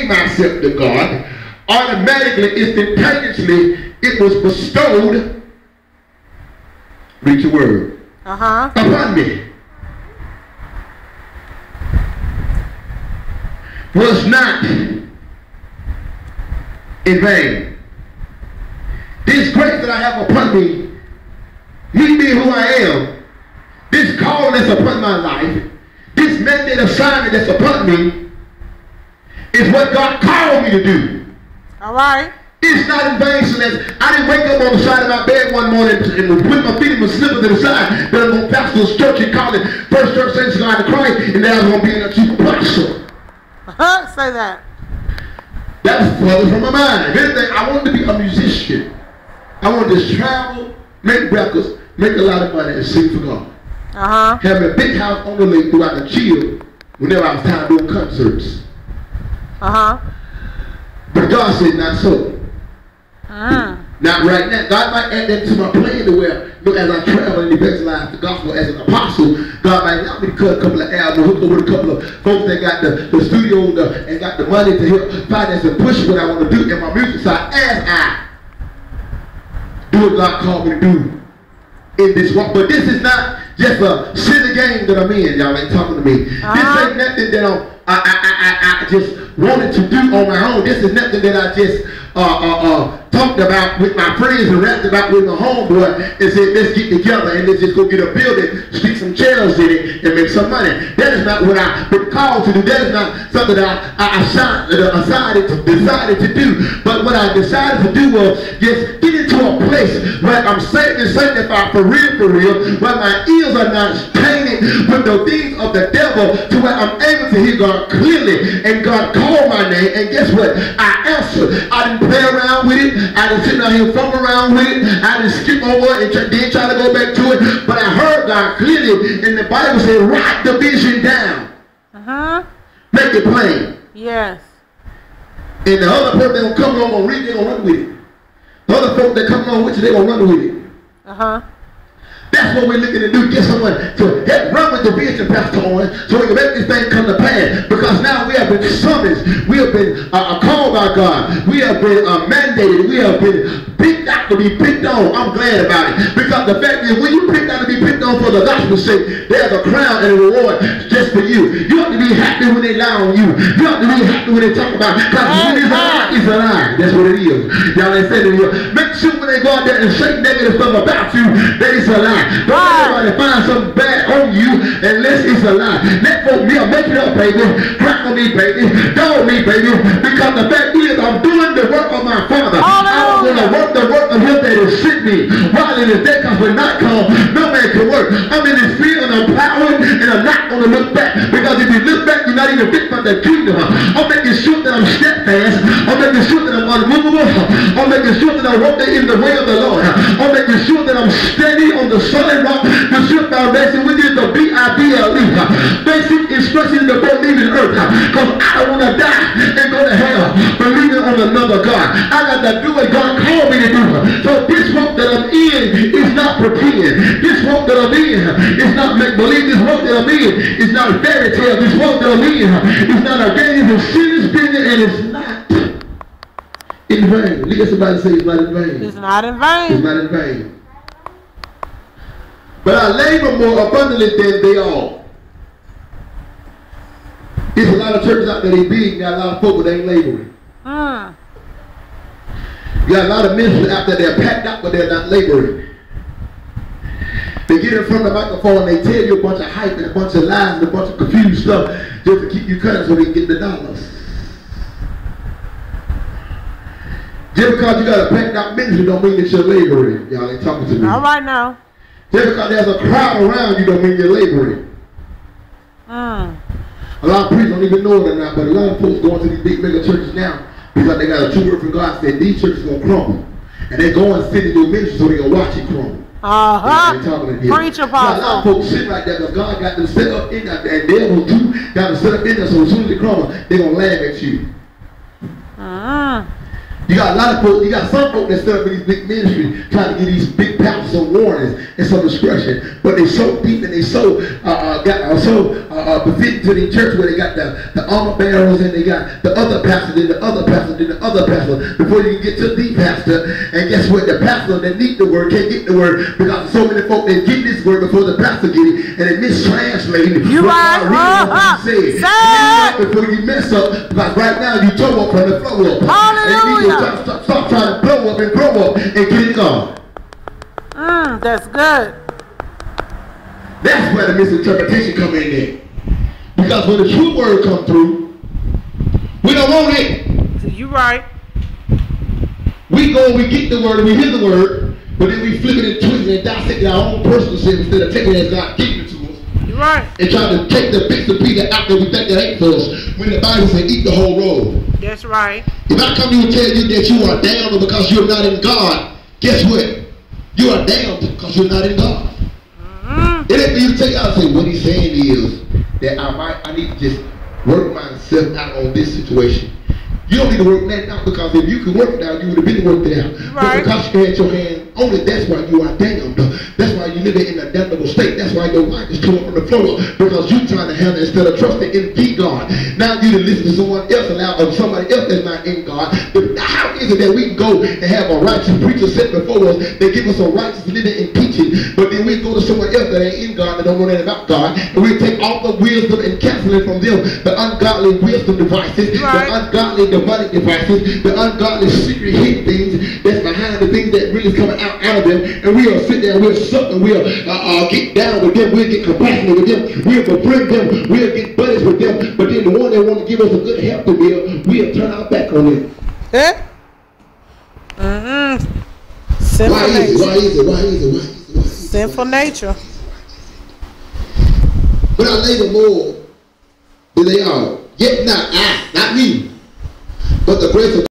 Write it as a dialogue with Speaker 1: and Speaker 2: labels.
Speaker 1: gave myself to God, automatically, instantaneously, it was bestowed, read your word, upon me. Was not in vain. This grace that I have upon me being who I am, this call that's upon my life, this mandate assignment that's upon me, is what God called me to do.
Speaker 2: All right.
Speaker 1: It's not in vain. So that I didn't wake up on the side of my bed one morning and put my feet in my slippers to the side that I'm going to pastor this church and call it First Church Saints of God in Christ, and then I was going to be in a chief apostle.
Speaker 2: Say that.
Speaker 1: That's further from my mind. If anything, I wanted to be a musician. I wanted to travel, make records, make a lot of money, and sing for God. Having a big house on the lake where I could chill whenever I was tired doing concerts. But God said, not so. Not right now. God might add that to my plan to where, you know, as I travel and evangelize the gospel as an apostle, God might allow me to cut a couple of albums, hook up with a couple of folks that got the studio and got the money to help finance and push what I want to do in my music side as I do what God called me to do in this walk. But this is not just a silly game that I'm in. Y'all ain't talking to me. This ain't nothing that I just wanted to do on my own. This is nothing that I just talked about with my friends and rapped about with my homeboy and said, let's get together and let's just go get a building, stick some chairs in it, and make some money. That is not what I've been called to do. That is not something that I decided to do. But what I decided to do was just get into a place where I'm saved and sanctified for real, where my ears are not tainted with the things of the devil, to where I'm able to hear God clearly, and God called my name, and guess what? I answered. I didn't play around with it. I didn't sit down here and fumble around with it. I didn't skip over it and then try to go back to it. But I heard God clearly, and the Bible said, write the vision down. Make it plain.
Speaker 2: Yes.
Speaker 1: And the other person that come along and read, they're going to run with it. The other folks that come along with you, they're going to run with it. That's what we're looking to do. Get someone to help run with the vision, Pastor Owens, so we can make this thing come to pass. Because now we have been summoned. We have been called by God. We have been mandated. We have been picked out to be picked on. I'm glad about it. Because the fact is, when you picked out to be picked on for the gospel's sake, there's a crown and a reward just for you. You have to be happy when they lie on you. You have to be happy when they talk about it. Because when it's a lie, it's a lie. That's what it is. Y'all ain't saying it here. Make sure when they go out there and say negative stuff about you, that it's a lie. Don't let anybody find something bad on you unless it's a lie. Let folk make it up, baby. Crack on me, baby. Dog me, baby. Because the fact is, I'm doing the work of my Father. I'm going to work the work of him that has sent me. While in the day comes when night comes, no man can work. I'm in this field and I'm plowing, and I'm not going to look back. Because if you look back, you're not even fit for the kingdom. I'm making sure that I'm steadfast. I'm making sure that I'm unmovable. I'm making sure that I'm walking in the way of the Lord. I'm making sure that I'm steady on the solid rock. The sure foundation, which is the B-I-B-L-E. Basic instruction before leaving earth. Because I don't want to die and go to hell believing on another God. I got to do what God called me to do. So this walk that I'm in is not pretend. This walk that I'm in is not make-believe. This walk that I'm in is not a fairy tale. This walk that I'm in is not a game. It's a serious business, and it's not in vain. Look at somebody say it's not in vain.
Speaker 2: It's not in vain.
Speaker 1: It's not in vain. But I labor more abundantly than they all. There's a lot of churches out there, they big, got a lot of folk, but they ain't laboring. You got a lot of ministers out there, they're packed out, but they're not laboring. They get in front of the microphone and they tell you a bunch of hype and a bunch of lies and a bunch of confused stuff just to keep you cutting so they can get the dollars. Just because you got a packed out ministry don't mean that you're laboring. Y'all ain't talking to me.
Speaker 2: All right now.
Speaker 1: Just because there's a crowd around you don't mean you're laboring. A lot of preachers don't even know it or not, but a lot of folks going to these big mega churches now because they got a true word from God said these churches going to crumble. And they go and sit in your ministry so they can watch it crumble.
Speaker 2: Preach, Apostle.
Speaker 1: A lot of folks sit like that because God got them set up in there, and devils too got them set up in there, so as soon as they crumble, they're going to laugh at you. You got a lot of folks, you got some folks that set up in these big ministries trying to give these big pastors some warnings and some discretion. But they so deep and they so befitting to the church where they got the armor bearers and they got the other pastor, then the other pastor, then the other pastor before you can get to the pastor. And guess what? The pastor that need the word can't get the word because so many folks that get this word before the pastor get it and they mistranslate it.
Speaker 2: You right.
Speaker 1: Before you mess up, because right now you toe up from the flow up.
Speaker 2: Hallelujah.
Speaker 1: Stop trying to blow up and grow up and get it gone.
Speaker 2: That's good.
Speaker 1: That's where the misinterpretation come in there. Because when the true word come through, we don't want it.
Speaker 2: You right.
Speaker 1: We go and we get the word and we hear the word, but then we flip it and twist it and dissect our own personal sin instead of taking it as God gave it to us.
Speaker 2: You're right.
Speaker 1: And trying to take the bits and pieces out that we think that ain't for us when the Bible says eat the whole roll.
Speaker 2: That's right.
Speaker 1: If I come to you and tell you that you are damned because you're not in God, guess what? You are damned because you're not in God. It ain't for you to take out and say, what he's saying is that I need to just work myself out on this situation. You don't need to work that out because if you could work it out, you would have been worked it out.
Speaker 2: Right.
Speaker 1: But because you had your hand on it, that's why you are damned. That's why you live in a damnable state. That's why your life is torn from the floor because you're trying to handle it instead of trusting in the God. Now you to listen to someone else or somebody else that's not in God. But how is it that we can go and have a righteous preacher sit before us? They give us a righteous living and teaching, but then we go to someone else that ain't in God, that don't know anything about God, and we take all the wisdom and counseling from them, the ungodly wisdom devices,
Speaker 2: right.
Speaker 1: the ungodly demonic devices, the ungodly secret hidden things that's behind the things that really is coming out of them, and we'll sit there and we'll suck and we'll get down with them, we'll get compassionate with them, we'll befriend them, we'll get buddies with them, but then the one that want to give us a good helping meal, we'll turn our back on them.
Speaker 2: Sinful nature.
Speaker 1: Why is it?
Speaker 2: Sinful nature.
Speaker 1: But I labor more than they are. Yet not I, not me, but the grace of